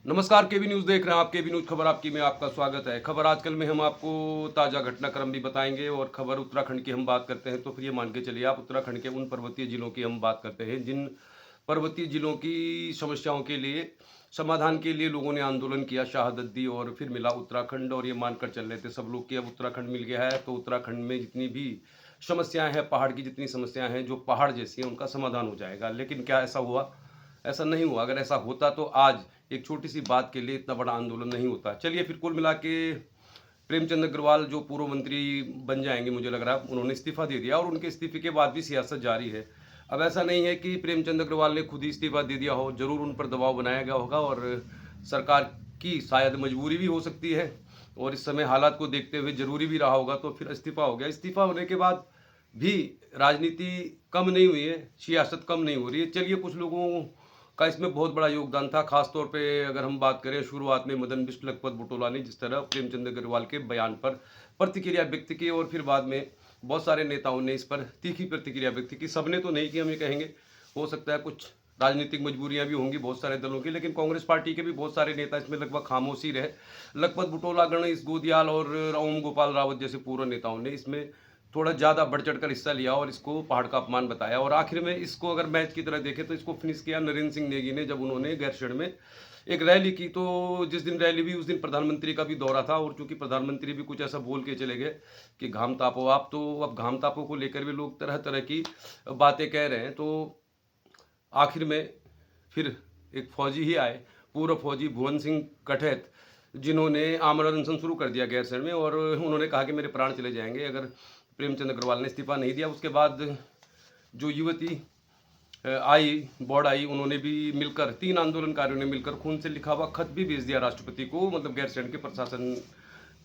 नमस्कार, केबी न्यूज़ देख रहे हैं आप। केबी न्यूज़ खबर आपकी में आपका स्वागत है। खबर आजकल में हम आपको ताज़ा घटनाक्रम भी बताएंगे और खबर उत्तराखंड की हम बात करते हैं तो फिर ये मान के चलिए आप उत्तराखंड के उन पर्वतीय जिलों की हम बात करते हैं जिन पर्वतीय जिलों की समस्याओं के लिए समाधान के लिए लोगों ने आंदोलन किया, शहादत दी और फिर मिला उत्तराखंड। और ये मानकर चल रहे थे सब लोग कि अब उत्तराखंड मिल गया है तो उत्तराखंड में जितनी भी समस्याएं हैं, पहाड़ की जितनी समस्याएं हैं जो पहाड़ जैसी हैं, उनका समाधान हो जाएगा। लेकिन क्या ऐसा हुआ? ऐसा नहीं हुआ। अगर ऐसा होता तो आज एक छोटी सी बात के लिए इतना बड़ा आंदोलन नहीं होता। चलिए फिर कुल मिला के प्रेमचंद अग्रवाल जो पूर्व मंत्री बन जाएंगे, मुझे लग रहा है उन्होंने इस्तीफा दे दिया और उनके इस्तीफे के बाद भी सियासत जारी है। अब ऐसा नहीं है कि प्रेमचंद अग्रवाल ने खुद ही इस्तीफा दे दिया हो, जरूर उन पर दबाव बनाया गया होगा और सरकार की शायद मजबूरी भी हो सकती है और इस समय हालात को देखते हुए जरूरी भी रहा होगा तो फिर इस्तीफा हो गया। इस्तीफा होने के बाद भी राजनीति कम नहीं हुई है, सियासत कम नहीं हो रही है। चलिए कुछ लोगों का इसमें बहुत बड़ा योगदान था। खास तौर पे अगर हम बात करें शुरुआत में मदन बिष्ट लखपत बुटोला ने जिस तरह प्रेमचंद अग्रवाल के बयान पर प्रतिक्रिया व्यक्त की और फिर बाद में बहुत सारे नेताओं ने इस पर तीखी प्रतिक्रिया व्यक्त की। सबने तो नहीं की, हम ये कहेंगे, हो सकता है कुछ राजनीतिक मजबूरियां भी होंगी बहुत सारे दलों की, लेकिन कांग्रेस पार्टी के भी बहुत सारे नेता इसमें लगभग खामोशी रहे। लखपत बुटोला, गणेश गोदियाल और ओम गोपाल रावत जैसे पूर्व नेताओं ने इसमें थोड़ा ज़्यादा बढ़ चढ़ कर हिस्सा लिया और इसको पहाड़ का अपमान बताया। और आखिर में इसको अगर मैच की तरह देखें तो इसको फिनिश किया नरेंद्र सिंह नेगी ने, जब उन्होंने गैरसैंण में एक रैली की। तो जिस दिन रैली हुई उस दिन प्रधानमंत्री का भी दौरा था और चूंकि प्रधानमंत्री भी कुछ ऐसा बोल के चले गए कि घाम तापो आप, तो अब घाम तापो को लेकर भी लोग तरह तरह की बातें कह रहे हैं। तो आखिर में फिर एक फौजी ही आए, पूर्व फौजी भुवन सिंह कठैत, जिन्होंने आमरण अनशन शुरू कर दिया गैरसैंण में और उन्होंने कहा कि मेरे प्राण चले जाएंगे अगर प्रेमचंद अग्रवाल ने इस्तीफा नहीं दिया। उसके बाद जो युवती आई, बॉर्ड आई, उन्होंने भी मिलकर, 3 आंदोलनकारियों ने मिलकर खून से लिखा हुआ खत भी भेज दिया राष्ट्रपति को, मतलब गैरसैंण के प्रशासन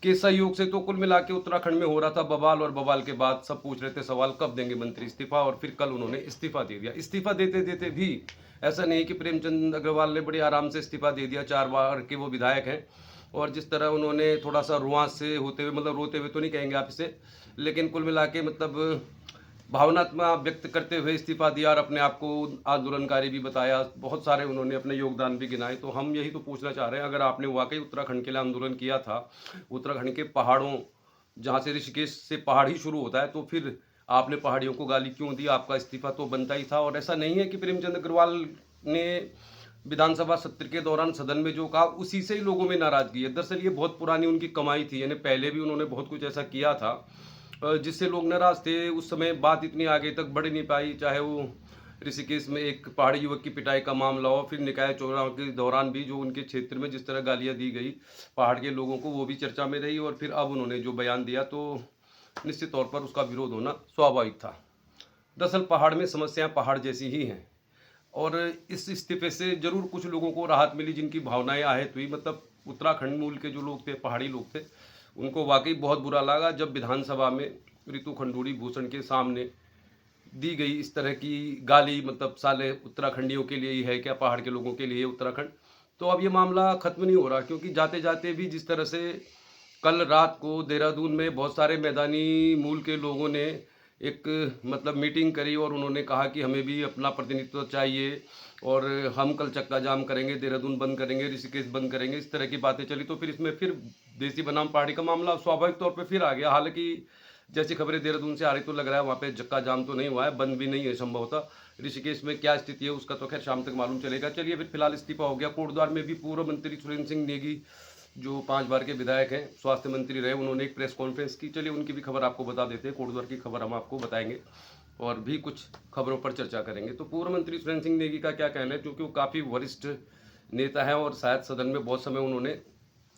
के सहयोग से। तो कुल मिला के उत्तराखंड में हो रहा था बवाल और बवाल के बाद सब पूछ रहे थे सवाल कब देंगे मंत्री इस्तीफा, और फिर कल उन्होंने इस्तीफा दे दिया। इस्तीफा देते देते भी ऐसा नहीं कि प्रेमचंद अग्रवाल ने बड़े आराम से इस्तीफा दे दिया। 4 बार के वो विधायक हैं और जिस तरह उन्होंने थोड़ा सा रुआंस से होते हुए, मतलब रोते हुए तो नहीं कहेंगे आप इसे, लेकिन कुल मिला के मतलब भावनात्मक व्यक्त करते हुए इस्तीफा दिया और अपने आप को आंदोलनकारी भी बताया। बहुत सारे उन्होंने अपने योगदान भी गिनाए। तो हम यही तो पूछना चाह रहे हैं, अगर आपने वाकई उत्तराखंड के लिए आंदोलन किया था, उत्तराखंड के पहाड़ों, जहाँ से ऋषिकेश से पहाड़ ही शुरू होता है, तो फिर आपने पहाड़ियों को गाली क्यों दी? आपका इस्तीफा तो बनता ही था। और ऐसा नहीं है कि प्रेमचंद अग्रवाल ने विधानसभा सत्र के दौरान सदन में जो कहा उसी से ही लोगों में नाराजगी है। दरअसल ये बहुत पुरानी उनकी कमाई थी, यानी पहले भी उन्होंने बहुत कुछ ऐसा किया था जिससे लोग नाराज थे। उस समय बात इतनी आगे तक बढ़ नहीं पाई, चाहे वो ऋषिकेश में एक पहाड़ी युवक की पिटाई का मामला हो, फिर निकाय चुनाव के दौरान भी जो उनके क्षेत्र में जिस तरह गालियां दी गई पहाड़ के लोगों को, वो भी चर्चा में रही। और फिर अब उन्होंने जो बयान दिया तो निश्चित तौर पर उसका विरोध होना स्वाभाविक था। दरअसल पहाड़ में समस्याएं पहाड़ जैसी ही हैं और इस इस्तीफे से जरूर कुछ लोगों को राहत मिली जिनकी भावनाएं आहत हुई। मतलब उत्तराखंड मूल के जो लोग थे, पहाड़ी लोग थे, उनको वाकई बहुत बुरा लगा जब विधानसभा में रितु खंडूड़ी भूषण के सामने दी गई इस तरह की गाली। मतलब साले उत्तराखंडियों के लिए ही है क्या, पहाड़ के लोगों के लिए उत्तराखंड? तो अब ये मामला खत्म नहीं हो रहा, क्योंकि जाते जाते भी जिस तरह से कल रात को देहरादून में बहुत सारे मैदानी मूल के लोगों ने एक मतलब मीटिंग करी और उन्होंने कहा कि हमें भी अपना प्रतिनिधित्व चाहिए और हम कल चक्का जाम करेंगे, देहरादून बंद करेंगे, ऋषिकेश बंद करेंगे, इस तरह की बातें चली। तो फिर इसमें फिर देसी बनाम पहाड़ी का मामला स्वाभाविक तौर पे फिर आ गया। हालांकि जैसी खबरें देहरादून से आ रही तो लग रहा है वहाँ पे चक्का जाम तो नहीं हुआ है, बंद भी नहीं है संभवतः। ऋषिकेश में क्या स्थिति है उसका तो खैर शाम तक मालूम चलेगा। चलिए फिर फिलहाल इस्तीफा हो गया। कोटद्वार में भी पूर्व मंत्री सुरेंद्र सिंह नेगी जो 5 बार के विधायक हैं, स्वास्थ्य मंत्री रहे, उन्होंने एक प्रेस कॉन्फ्रेंस की। चलिए उनकी भी खबर आपको बता देते हैं, कोटद्वार की खबर हम आपको बताएंगे और भी कुछ खबरों पर चर्चा करेंगे। तो पूर्व मंत्री सुरेंद्र सिंह नेगी का क्या कहना है, क्योंकि वो काफ़ी वरिष्ठ नेता है और शायद सदन में बहुत समय उन्होंने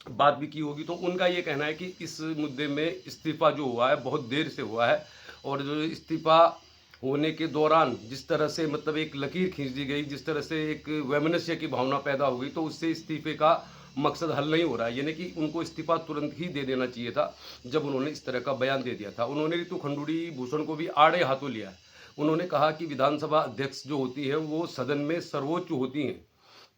बात भी की होगी। तो उनका ये कहना है कि इस मुद्दे में इस्तीफा जो हुआ है बहुत देर से हुआ है और जो इस्तीफा होने के दौरान जिस तरह से मतलब एक लकीर खींच दी गई, जिस तरह से एक वैमनस्य की भावना पैदा हो गई, तो उससे इस्तीफे का मकसद हल नहीं हो रहा है। यानी कि उनको इस्तीफा तुरंत ही दे देना चाहिए था जब उन्होंने इस तरह का बयान दे दिया था। उन्होंने रितु खंडूड़ी भूषण को भी आड़े हाथों लिया है। उन्होंने कहा कि विधानसभा अध्यक्ष जो होती है वो सदन में सर्वोच्च होती हैं,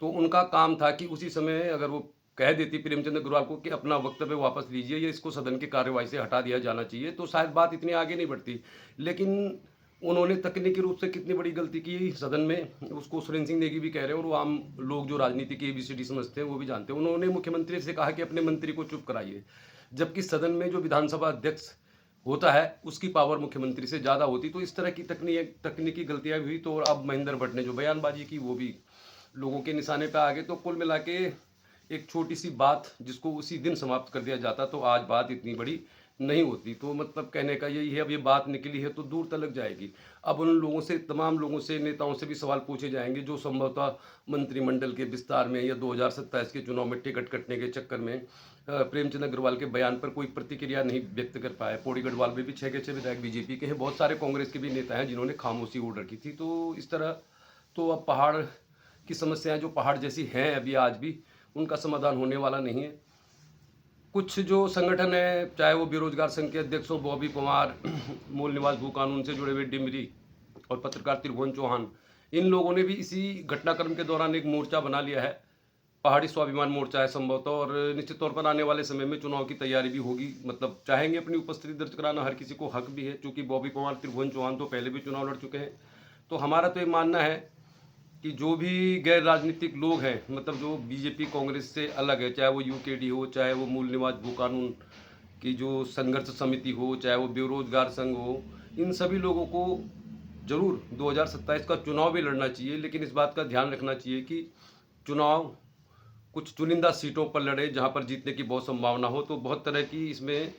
तो उनका काम था कि उसी समय अगर वो कह देती प्रेमचंद अग्रवाल को कि अपना वक्तव्य वापस लीजिए या इसको सदन की कार्यवाही से हटा दिया जाना चाहिए, तो शायद बात इतनी आगे नहीं बढ़ती। लेकिन उन्होंने तकनीकी रूप से कितनी बड़ी गलती की सदन में, उसको सुरेंद्र सिंह नेगी भी कह रहे हैं, और वो आम लोग जो राजनीति की एबीसीडी समझते हैं वो भी जानते हैं। उन्होंने मुख्यमंत्री से कहा कि अपने मंत्री को चुप कराइए, जबकि सदन में जो विधानसभा अध्यक्ष होता है उसकी पावर मुख्यमंत्री से ज़्यादा होती। तो इस तरह की तकनीकी गलतियां भी हुई। तो और अब महेंद्र भट्ट ने जो बयानबाजी की वो भी लोगों के निशाने पर आ गए। तो कुल मिला के एक छोटी सी बात जिसको उसी दिन समाप्त कर दिया जाता तो आज बात इतनी बड़ी नहीं होती। तो मतलब कहने का यही है, अब ये बात निकली है तो दूर तलक जाएगी। अब उन लोगों से, तमाम लोगों से, नेताओं से भी सवाल पूछे जाएंगे जो संभवतः मंत्रिमंडल के विस्तार में या 2027 के चुनाव में टिकट कटने के चक्कर में प्रेमचंद अग्रवाल के बयान पर कोई प्रतिक्रिया नहीं व्यक्त कर पाए। पौड़ी गढ़वाल में भी 6 के 6 विधायक बीजेपी के हैं, बहुत सारे कांग्रेस के भी नेता हैं जिन्होंने खामोशी ओढ़ रखी थी। तो इस तरह तो अब पहाड़ की समस्याएं जो पहाड़ जैसी हैं अभी आज भी, उनका समाधान होने वाला नहीं है। कुछ जो संगठन है, चाहे वो बेरोजगार संघ के अध्यक्ष हो बॉबी पवार, मूल निवास भू कानून से जुड़े हुए डिमरी और पत्रकार त्रिभुवन चौहान, इन लोगों ने भी इसी घटनाक्रम के दौरान एक मोर्चा बना लिया है। पहाड़ी स्वाभिमान मोर्चा है संभवतः, और निश्चित तौर पर आने वाले समय में चुनाव की तैयारी भी होगी। मतलब चाहेंगे अपनी उपस्थिति दर्ज कराना, हर किसी को हक भी है, क्योंकि बॉबी पवार, त्रिभुवन चौहान तो पहले भी चुनाव लड़ चुके हैं। तो हमारा तो ये मानना है कि जो भी गैर राजनीतिक लोग हैं, मतलब जो बीजेपी कांग्रेस से अलग है, चाहे वो यूकेडी हो, चाहे वो मूल निवास भू कानून की जो संघर्ष समिति हो, चाहे वो बेरोजगार संघ हो, इन सभी लोगों को जरूर 2027 का चुनाव भी लड़ना चाहिए। लेकिन इस बात का ध्यान रखना चाहिए कि चुनाव कुछ चुनिंदा सीटों पर लड़े जहां पर जीतने की बहुत संभावना हो। तो बहुत तरह की इसमें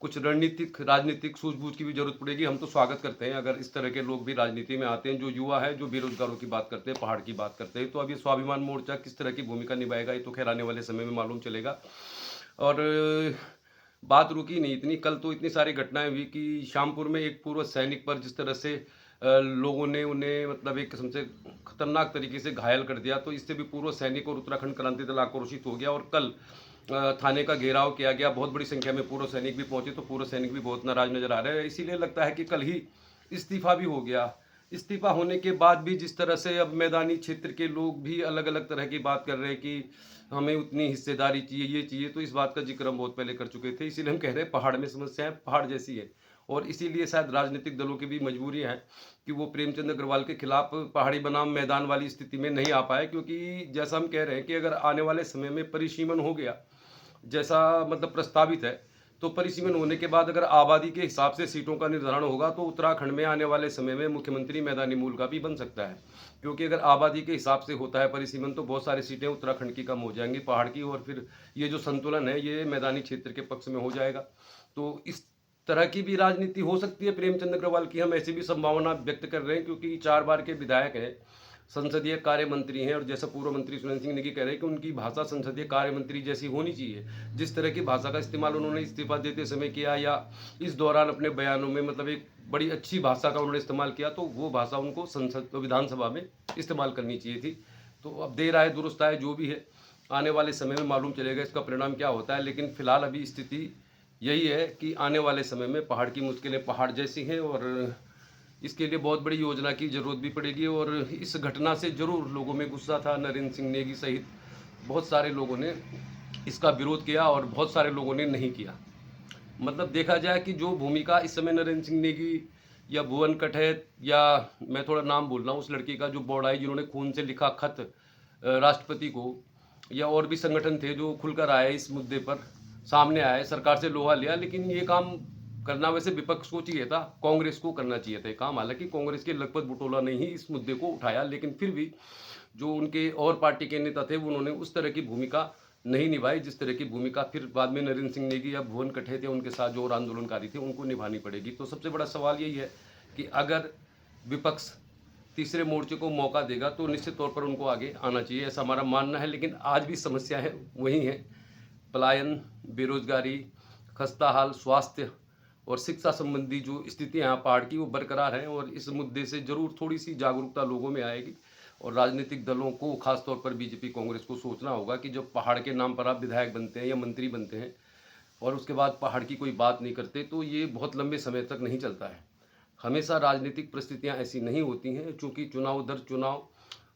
कुछ रणनीतिक राजनीतिक सूझबूझ की भी जरूरत पड़ेगी। हम तो स्वागत करते हैं अगर इस तरह के लोग भी राजनीति में आते हैं, जो युवा है, जो बेरोजगारों की बात करते हैं, पहाड़ की बात करते हैं। तो अब ये स्वाभिमान मोर्चा किस तरह की भूमिका निभाएगा ये तो खैर आने वाले समय में मालूम चलेगा। और बात रुकी नहीं इतनी, कल तो इतनी सारी घटनाएं हुई कि शामपुर में एक पूर्व सैनिक पर जिस तरह से लोगों ने उन्हें मतलब एक किस्म से खतरनाक तरीके से घायल कर दिया। तो इससे भी पूर्व सैनिक और उत्तराखंड क्रांति दल आक्रोशित हो गया और कल थाने का घेराव किया गया। बहुत बड़ी संख्या में पूर्व सैनिक भी पहुंचे, तो पूर्व सैनिक भी बहुत नाराज नजर आ रहे हैं। इसीलिए लगता है कि कल ही इस्तीफा भी हो गया। इस्तीफा होने के बाद भी जिस तरह से अब मैदानी क्षेत्र के लोग भी अलग अलग तरह की बात कर रहे हैं कि हमें उतनी हिस्सेदारी चाहिए, ये चाहिए, तो इस बात का जिक्र हम बहुत पहले कर चुके थे। इसीलिए हम कह रहे हैं पहाड़ में समस्याएं पहाड़ जैसी है। और इसीलिए शायद राजनीतिक दलों की भी मजबूरी है कि वो प्रेमचंद अग्रवाल के खिलाफ पहाड़ी बनाम मैदान वाली स्थिति में नहीं आ पाए। क्योंकि जैसा हम कह रहे हैं कि अगर आने वाले समय में परिसीमन हो गया, जैसा मतलब प्रस्तावित है, तो परिसीमन होने के बाद अगर आबादी के हिसाब से सीटों का निर्धारण होगा तो उत्तराखंड में आने वाले समय में मुख्यमंत्री मैदानी मूल का भी बन सकता है। क्योंकि अगर आबादी के हिसाब से होता है परिसीमन तो बहुत सारी सीटें उत्तराखंड की कम हो जाएंगी, पहाड़ की, और फिर ये जो संतुलन है ये मैदानी क्षेत्र के पक्ष में हो जाएगा। तो इस तरह की भी राजनीति हो सकती है प्रेमचंद अग्रवाल की, हम ऐसी भी संभावना व्यक्त कर रहे हैं। क्योंकि 4 बार के विधायक हैं, संसदीय कार्य मंत्री हैं, और जैसा पूर्व मंत्री सुरेंद्र सिंह नेगी कह रहे हैं कि उनकी भाषा संसदीय कार्य मंत्री जैसी होनी चाहिए। जिस तरह की भाषा का इस्तेमाल उन्होंने इस्तीफा देते समय किया या इस दौरान अपने बयानों में, मतलब एक बड़ी अच्छी भाषा का उन्होंने इस्तेमाल किया, तो वो भाषा उनको संसद विधानसभा में इस्तेमाल करनी चाहिए थी। तो अब देर आए दुरुस्त आए, जो भी है आने वाले समय में मालूम चलेगा इसका परिणाम क्या होता है। लेकिन फिलहाल अभी स्थिति यही है कि आने वाले समय में पहाड़ की मुश्किलें पहाड़ जैसी हैं, और इसके लिए बहुत बड़ी योजना की जरूरत भी पड़ेगी। और इस घटना से जरूर लोगों में गुस्सा था। नरेंद्र सिंह नेगी सहित बहुत सारे लोगों ने इसका विरोध किया और बहुत सारे लोगों ने नहीं किया। मतलब देखा जाए कि जो भूमिका इस समय नरेंद्र सिंह नेगी या भुवन कटहत, या मैं थोड़ा नाम बोल रहा हूँ उस लड़की का जो बौड़ाई, जिन्होंने खून से लिखा खत राष्ट्रपति को, या और भी संगठन थे जो खुलकर आए इस मुद्दे पर, सामने आए, सरकार से लोहा लिया। लेकिन ये काम करना वैसे विपक्ष को चाहिए था, कांग्रेस को करना चाहिए था ये काम। हालांकि कांग्रेस के लखपत बुटोला ने ही इस मुद्दे को उठाया, लेकिन फिर भी जो उनके और पार्टी के नेता थे उन्होंने उस तरह की भूमिका नहीं निभाई जिस तरह की भूमिका फिर बाद में नरेंद्र सिंह नेगी या भुवन कटहत या उनके साथ जो और आंदोलनकारी थे उनको निभानी पड़ेगी। तो सबसे बड़ा सवाल यही है कि अगर विपक्ष तीसरे मोर्चे को मौका देगा तो निश्चित तौर पर उनको आगे आना चाहिए, ऐसा हमारा मानना है। लेकिन आज भी समस्या है वही है, पलायन, बेरोजगारी, खस्ता हाल, स्वास्थ्य और शिक्षा संबंधी जो स्थितियाँ हैं पहाड़ की, वो बरकरार हैं। और इस मुद्दे से जरूर थोड़ी सी जागरूकता लोगों में आएगी, और राजनीतिक दलों को खासतौर पर बीजेपी कांग्रेस को सोचना होगा कि जब पहाड़ के नाम पर आप विधायक बनते हैं या मंत्री बनते हैं और उसके बाद पहाड़ की कोई बात नहीं करते, तो ये बहुत लंबे समय तक नहीं चलता है। हमेशा राजनीतिक परिस्थितियाँ ऐसी नहीं होती हैं। चूँकि चुनाव दर चुनाव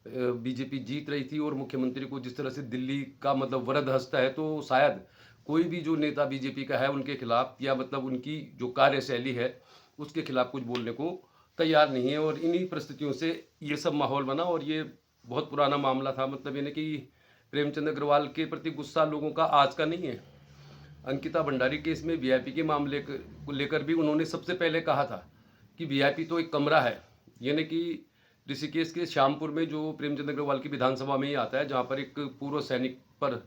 बीजेपी जीत रही थी और मुख्यमंत्री को जिस तरह से दिल्ली का मतलब वरद हंसता है, तो शायद कोई भी जो नेता बीजेपी का है उनके खिलाफ, या मतलब उनकी जो कार्यशैली है उसके खिलाफ कुछ बोलने को तैयार नहीं है। और इन्हीं परिस्थितियों से ये सब माहौल बना। और ये बहुत पुराना मामला था, मतलब यानी कि प्रेमचंद अग्रवाल के प्रति गुस्सा लोगों का आज का नहीं है। अंकिता भंडारी केस में वीआईपी के मामले को लेकर भी उन्होंने सबसे पहले कहा था कि वीआईपी तो एक कमरा है। यानी कि ऋषिकेश के श्यामपुर में जो प्रेमचंद अग्रवाल की विधानसभा में ही आता है, जहाँ पर एक पूर्व सैनिक पर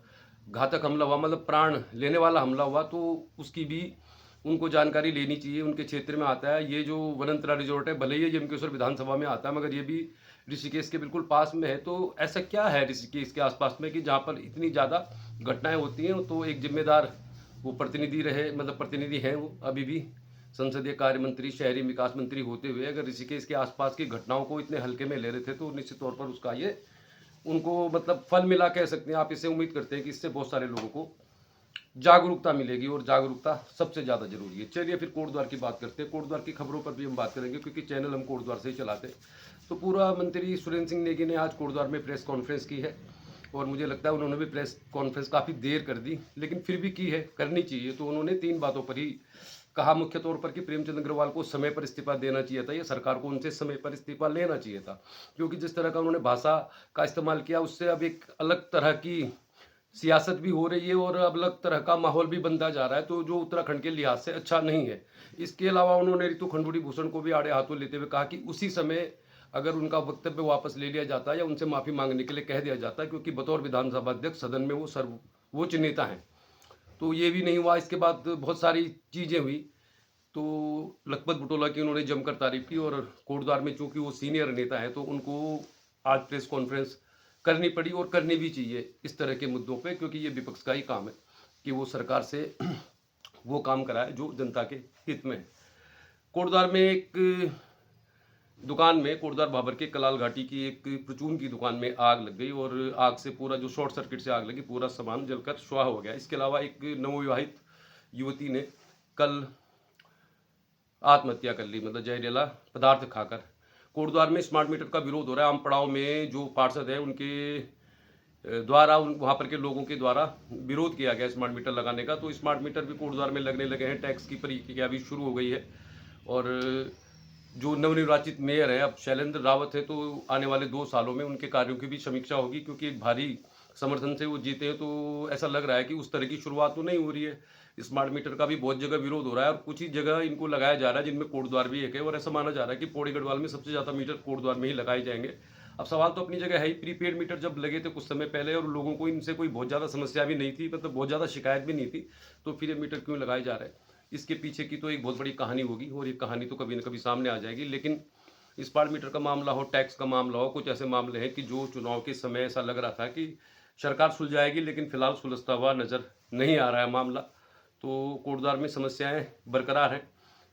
घातक हमला हुआ, मतलब प्राण लेने वाला हमला हुआ, तो उसकी भी उनको जानकारी लेनी चाहिए। उनके क्षेत्र में आता है। ये जो वनंतरा रिजॉर्ट है, भले ही यमकेश्वर विधानसभा में आता है, मगर ये भी ऋषिकेश के बिल्कुल पास में है। तो ऐसा क्या है ऋषिकेश के आसपास में कि जहाँ पर इतनी ज़्यादा घटनाएं होती हैं? तो एक जिम्मेदार वो प्रतिनिधि रहे, मतलब प्रतिनिधि हैं वो अभी भी, संसदीय कार्य मंत्री, शहरी विकास मंत्री होते हुए अगर ऋषिकेश के आसपास की घटनाओं को इतने हल्के में ले रहे थे, तो निश्चित तौर पर उसका ये उनको मतलब फल मिला कह सकते हैं आप। इसे उम्मीद करते हैं कि इससे बहुत सारे लोगों को जागरूकता मिलेगी, और जागरूकता सबसे ज़्यादा जरूरी है। चलिए फिर कोटद्वार की बात करते हैं। कोटद्वार की खबरों पर भी हम बात करेंगे, क्योंकि चैनल हम कोटद्वार से ही चलाते हैं। तो पूर्व मंत्री सुरेंद्र सिंह नेगी ने आज कोटद्वार में प्रेस कॉन्फ्रेंस की है, और मुझे लगता है उन्होंने भी प्रेस कॉन्फ्रेंस काफ़ी देर कर दी, लेकिन फिर भी की है, करनी चाहिए। तो उन्होंने 3 बातों पर ही कहा मुख्य तौर पर कि प्रेमचंद अग्रवाल को समय पर इस्तीफा देना चाहिए था, या सरकार को उनसे समय पर इस्तीफा लेना चाहिए था। क्योंकि जिस तरह का उन्होंने भाषा का इस्तेमाल किया, उससे अब एक अलग तरह की सियासत भी हो रही है, और अब अलग तरह का माहौल भी बनता जा रहा है, तो जो उत्तराखंड के लिहाज से अच्छा नहीं है। इसके अलावा उन्होंने ऋतु खंडूड़ी भूषण को भी आड़े हाथों लेते हुए कहा कि उसी समय अगर उनका वक्तव्य वापस ले लिया जाता या उनसे माफ़ी मांगने के लिए कह दिया जाता, क्योंकि बतौर विधानसभा अध्यक्ष सदन में वो सर्वोच्च नेता हैं। तो ये भी नहीं हुआ। इसके बाद बहुत सारी चीज़ें हुई। तो लखपत बुटोला की उन्होंने जमकर तारीफ की, और कोटद्वार में चूंकि वो सीनियर नेता है, तो उनको आज प्रेस कॉन्फ्रेंस करनी पड़ी, और करनी भी चाहिए इस तरह के मुद्दों पे, क्योंकि ये विपक्ष का ही काम है कि वो सरकार से वो काम कराए जो जनता के हित में है। कोटद्वार में एक दुकान में, कोटद्वार भाबर के कलाल घाटी की एक परचून की दुकान में आग लग गई, और आग से पूरा जो शॉर्ट सर्किट से आग लगी, पूरा सामान जलकर स्वाह हो गया। इसके अलावा एक नवविवाहित युवती ने कल आत्महत्या कर ली, मतलब जहरीला पदार्थ खाकर। कोटद्वार में स्मार्ट मीटर का विरोध हो रहा है। आम पड़ाव में जो पार्षद है उनके द्वारा, वहाँ पर के लोगों के द्वारा विरोध किया गया स्मार्ट मीटर लगाने का। तो स्मार्ट मीटर भी कोटद्वार में लगने लगे हैं। टैक्स की प्रक्रिया भी शुरू हो गई है, और जो नवनिर्वाचित मेयर है अब शैलेंद्र रावत है, तो आने वाले 2 सालों में उनके कार्यों की भी समीक्षा होगी, क्योंकि एक भारी समर्थन से वो जीते हैं। तो ऐसा लग रहा है कि उस तरह की शुरुआत तो नहीं हो रही है। स्मार्ट मीटर का भी बहुत जगह विरोध हो रहा है, और कुछ ही जगह इनको लगाया जा रहा है, जिनमें कोटद्वार भी एक है। और ऐसा माना जा रहा है कि पौड़ी गढ़वाल में सबसे ज़्यादा मीटर कोटद्वार में ही लगाए जाएंगे। अब सवाल तो अपनी जगह है ही, प्रीपेड मीटर जब लगे थे कुछ समय पहले, और लोगों को इनसे कोई बहुत ज़्यादा समस्या भी नहीं थी, मतलब बहुत ज़्यादा शिकायत भी नहीं थी, तो फिर ये मीटर क्यों लगाए जा रहे हैं? इसके पीछे की तो एक बहुत बड़ी कहानी होगी, और ये कहानी तो कभी न कभी सामने आ जाएगी। लेकिन स्मार्ट मीटर का मामला हो, टैक्स का मामला हो, कुछ ऐसे मामले हैं कि जो चुनाव के समय ऐसा लग रहा था कि सरकार सुलझाएगी, लेकिन फिलहाल सुलझता हुआ नज़र नहीं आ रहा है मामला। तो कोटद्वार में समस्याएं बरकरार हैं।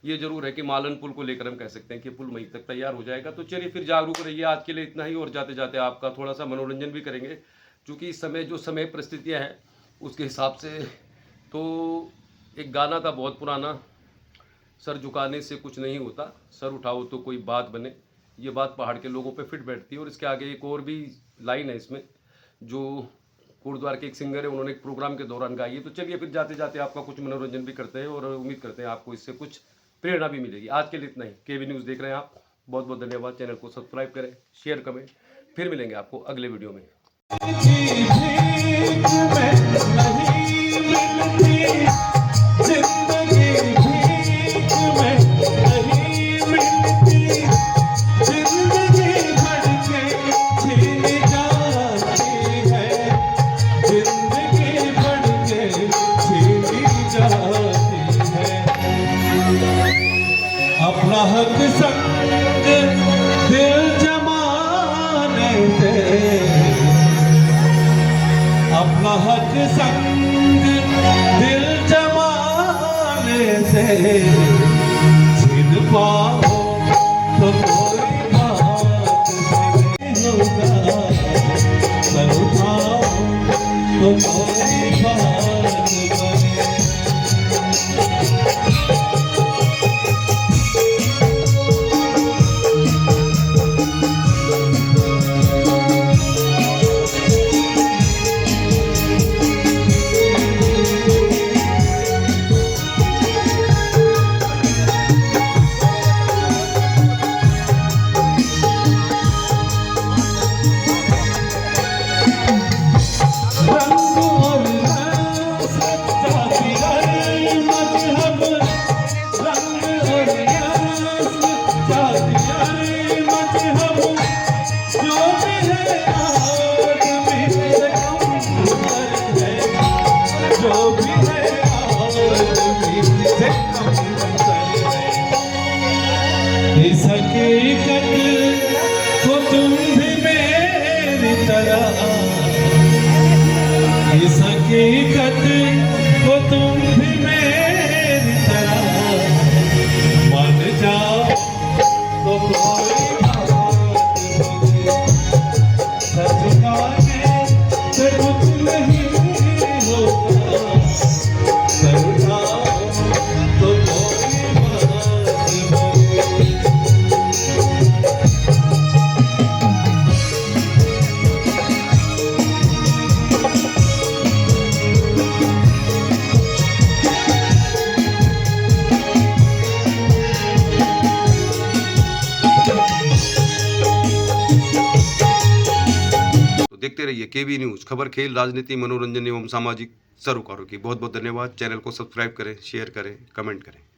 ये जरूर है कि मालन पुल को लेकर हम कह सकते हैं कि पुल मई तक तैयार हो जाएगा। तो चलिए फिर जागरूक रहिए। आज के लिए इतना ही, और जाते जाते आपका थोड़ा सा मनोरंजन भी करेंगे, क्योंकि इस समय जो समय परिस्थितियाँ हैं उसके हिसाब से। तो एक गाना था बहुत पुराना, सर झुकाने से कुछ नहीं होता, सर उठाओ तो कोई बात बने। ये बात पहाड़ के लोगों पे फिट बैठती है। और इसके आगे एक और भी लाइन है इसमें, जो कोटद्वार के एक सिंगर है, उन्होंने एक प्रोग्राम के दौरान गाई है। तो चलिए फिर जाते जाते आपका कुछ मनोरंजन भी करते हैं, और उम्मीद करते हैं आपको इससे कुछ प्रेरणा भी मिलेगी। आज के लिए इतना ही। केवी न्यूज़ देख रहे हैं आप, बहुत बहुत धन्यवाद। चैनल को सब्सक्राइब करें, शेयर करें। फिर मिलेंगे आपको अगले वीडियो में। अपना हक संग दिल जमाने से, अपना हक संग दिल जमाने से छिन पाओ तो कोई बात नहीं होगा, सर उठाओ तो कोई बात बने। देखते रहिए केबी न्यूज़, खबर, खेल, राजनीति, मनोरंजन एवं सामाजिक सरोकारों की। बहुत बहुत धन्यवाद। चैनल को सब्सक्राइब करें, शेयर करें, कमेंट करें।